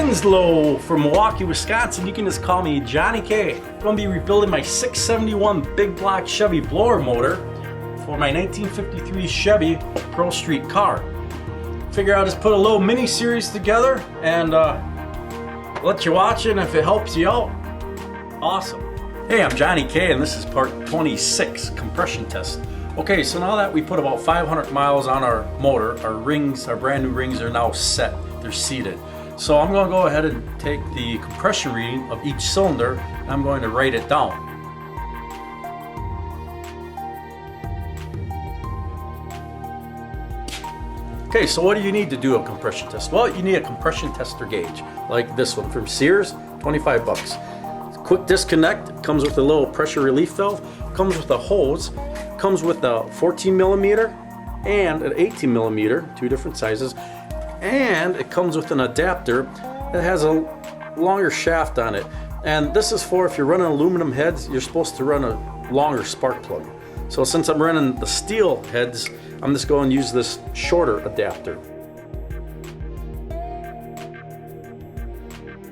Kinslow from Milwaukee, Wisconsin. You can just call me Johnny K. I'm going to be rebuilding my 671 big block Chevy blower motor for my 1953 Chevy Pro Street car. Figure I'll just put a little mini series together and let you watch it, and if it helps you out, awesome. Hey, I'm Johnny K, and this is part 26, compression test. Okay, so now that we put about 500 miles on our motor, our rings, our brand new rings are now set, they're seated. So I'm going to go ahead and take the compression reading of each cylinder, and I'm going to write it down. Okay, so what do you need to do a compression test? Well, you need a compression tester gauge, like this one from Sears, 25 bucks. Quick disconnect, comes with a little pressure relief valve, comes with a hose, comes with a 14 millimeter and an 18 millimeter, two different sizes, and it comes with an adapter that has a longer shaft on it. And this is for if you're running aluminum heads, you're supposed to run a longer spark plug. So since I'm running the steel heads, I'm just going to use this shorter adapter.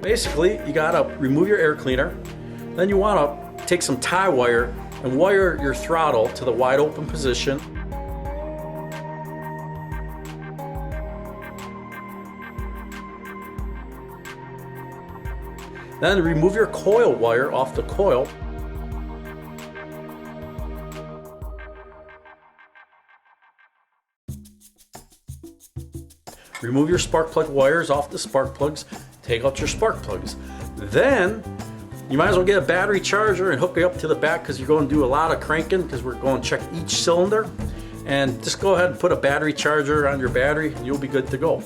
Basically, you gotta remove your air cleaner, then you wanna take some tie wire and wire your throttle to the wide open position. Then remove your coil wire off the coil. Remove your spark plug wires off the spark plugs. Take out your spark plugs. Then you might as well get a battery charger and hook it up to the back, because you're going to do a lot of cranking, because we're going to check each cylinder. And just go ahead and put a battery charger on your battery and you'll be good to go.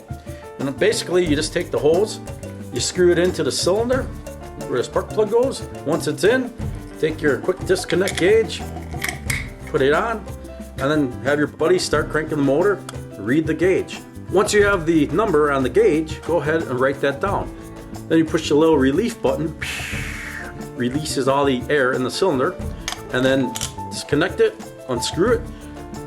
And basically you just take the hose, you screw it into the cylinder where the spark plug goes. Once it's in, take your quick disconnect gauge, put it on, and then have your buddy start cranking the motor, read the gauge. Once you have the number on the gauge, go ahead and write that down. Then you push the little relief button, releases all the air in the cylinder, and then disconnect it, unscrew it,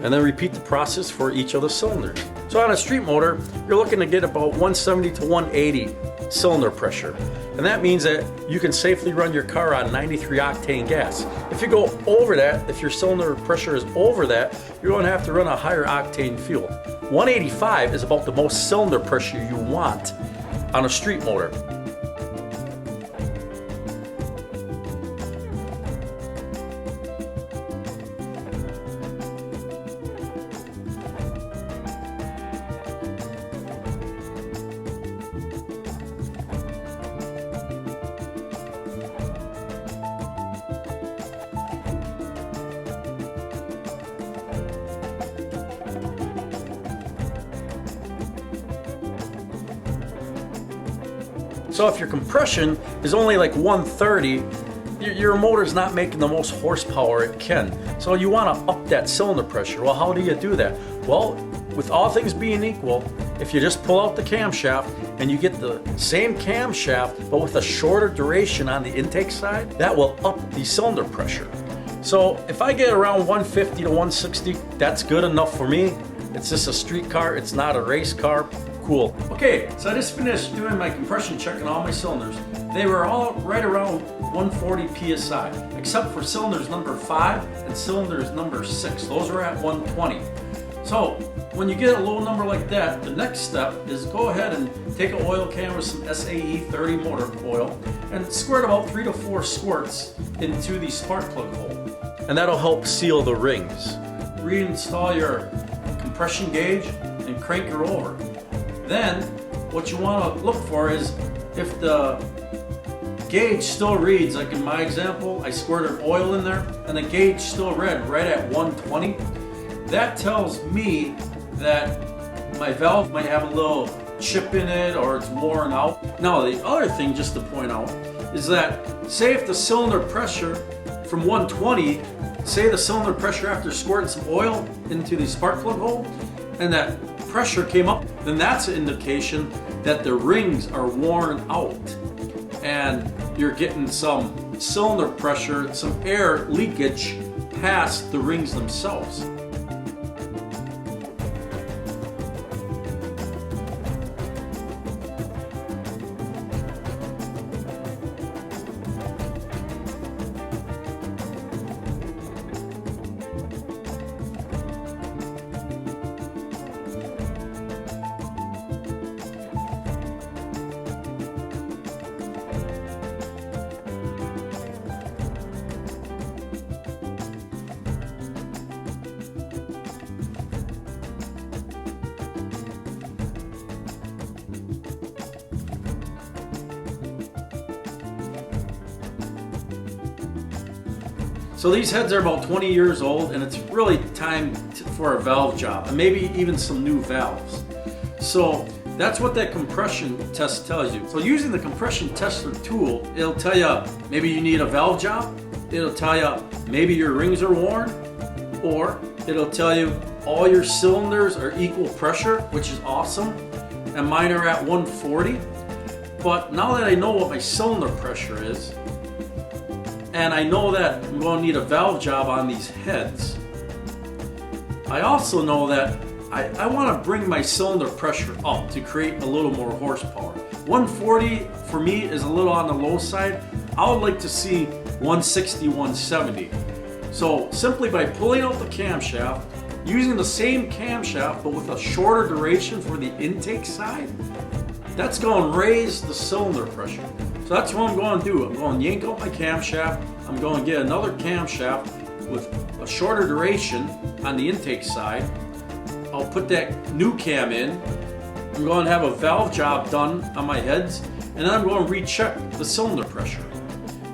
and then repeat the process for each of the cylinders. So on a street motor, you're looking to get about 170 to 180 cylinder pressure. And that means that you can safely run your car on 93 octane gas. If you go over that, if your cylinder pressure is over that, you're going to have to run a higher octane fuel. 185 is about the most cylinder pressure you want on a street motor. So if your compression is only like 130, your motor's not making the most horsepower it can. So you want to up that cylinder pressure. Well, how do you do that? Well, with all things being equal, if you just pull out the camshaft and you get the same camshaft but with a shorter duration on the intake side, that will up the cylinder pressure. So if I get around 150 to 160, that's good enough for me. It's just a street car, it's not a race car. Cool. Okay, so I just finished doing my compression check on all my cylinders. They were all right around 140 psi, except for cylinders number 5 and cylinders number 6. Those are at 120. So when you get a low number like that, the next step is go ahead and take an oil can with some SAE 30 motor oil and squirt about 3 to 4 squirts into the spark plug hole. And that'll help seal the rings. Reinstall your compression gauge and crank her over. Then what you want to look for is if the gauge still reads, like in my example, I squirted oil in there and the gauge still read right at 120. That tells me that my valve might have a little chip in it or it's worn out. Now the other thing just to point out is that say if the cylinder pressure from 120, say the cylinder pressure after squirting some oil into the spark plug hole and that pressure came up, then that's an indication that the rings are worn out and you're getting some cylinder pressure, some air leakage past the rings themselves. So these heads are about 20 years old, and it's really time for a valve job, and maybe even some new valves. So that's what that compression test tells you. So using the compression tester tool, it'll tell you maybe you need a valve job, it'll tell you maybe your rings are worn, or it'll tell you all your cylinders are equal pressure, which is awesome, and mine are at 140. But now that I know what my cylinder pressure is, and I know that I'm going to need a valve job on these heads, I also know that I want to bring my cylinder pressure up to create a little more horsepower. 140 for me is a little on the low side. I would like to see 160, 170. So simply by pulling out the camshaft, using the same camshaft but with a shorter duration for the intake side, that's going to raise the cylinder pressure. So that's what I'm going to do. I'm going to yank out my camshaft. I'm going to get another camshaft with a shorter duration on the intake side. I'll put that new cam in. I'm going to have a valve job done on my heads, and then I'm going to recheck the cylinder pressure.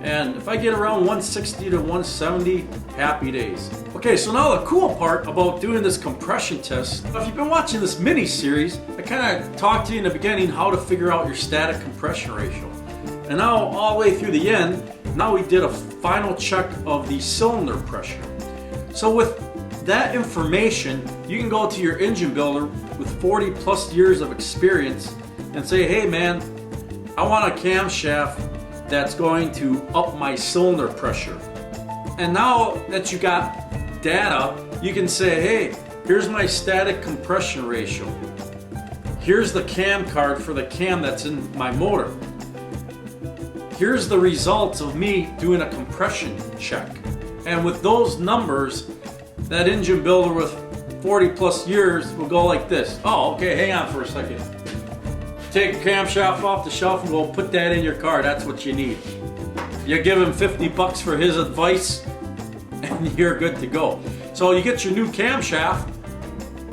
And if I get around 160 to 170, happy days. Okay, so now the cool part about doing this compression test, if you've been watching this mini series, I kind of talked to you in the beginning how to figure out your static compression ratio. And now all the way through the end, now we did a final check of the cylinder pressure. So with that information, you can go to your engine builder with 40 plus years of experience and say, hey man, I want a camshaft that's going to up my cylinder pressure. And now that you got data, you can say, hey, here's my static compression ratio. Here's the cam card for the cam that's in my motor. Here's the results of me doing a compression check. And with those numbers, that engine builder with 40 plus years will go like this. Oh, okay, hang on for a second. Take a camshaft off the shelf and go put that in your car. That's what you need. You give him 50 bucks for his advice and you're good to go. So you get your new camshaft,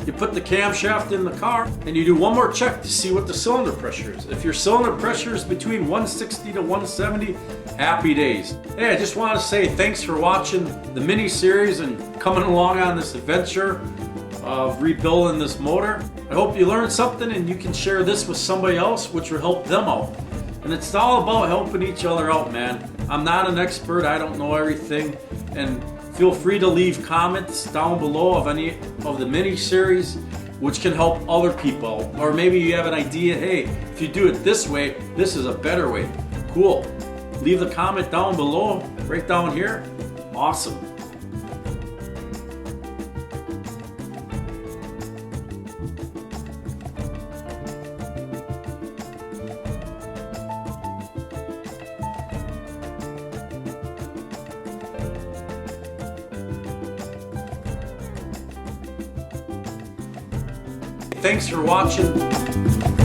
you put the camshaft in the car, and you do one more check to see what the cylinder pressure is. If your cylinder pressure is between 160 to 170, happy days. Hey, I just want to say thanks for watching the mini series and coming along on this adventure of rebuilding this motor. I hope you learned something and you can share this with somebody else, which will help them out. And it's all about helping each other out, man. I'm not an expert, I don't know everything, and feel free to leave comments down below of any of the mini series which can help other people. Or maybe you have an idea, hey, if you do it this way, this is a better way. Cool. Leave the comment down below, right down here. Awesome. Thanks for watching.